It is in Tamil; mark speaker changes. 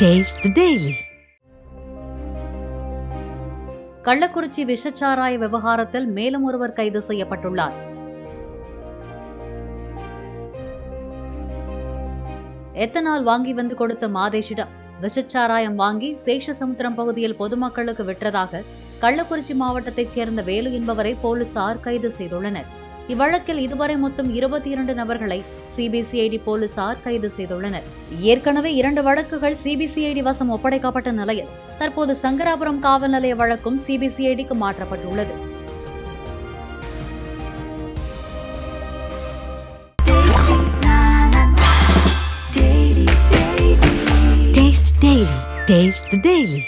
Speaker 1: Taste the Daily.
Speaker 2: கள்ளக்குறிச்சி விஷச்சாராய விவகாரத்தில் மேலும் ஒருவர் கைது செய்யப்பட்டுள்ளார். எத்தனால் வாங்கி வந்து கொடுத்த மாதேஷிடம் விஷச்சாராயம் வாங்கி சேஷசமுத்திரம் பகுதியில் பொதுமக்களுக்கு விற்றதாக கள்ளக்குறிச்சி மாவட்டத்தைச் சேர்ந்த வேலு என்பவரை போலீசார் கைது செய்துள்ளனர். இவ்வழக்கில் இதுவரை மொத்தம் 22 நபர்களை சிபிசிஐடி போலீசார் கைது செய்துள்ளனர். ஏற்கனவே 2 வழக்குகள் சிபிசிஐடி வசம் ஒப்படைக்கப்பட்ட நிலையில் தற்போது சங்கராபுரம் காவல் நிலைய வழக்கும் சிபிசிஐடிக்கு மாற்றப்பட்டுள்ளது.
Speaker 1: Taste the Daily.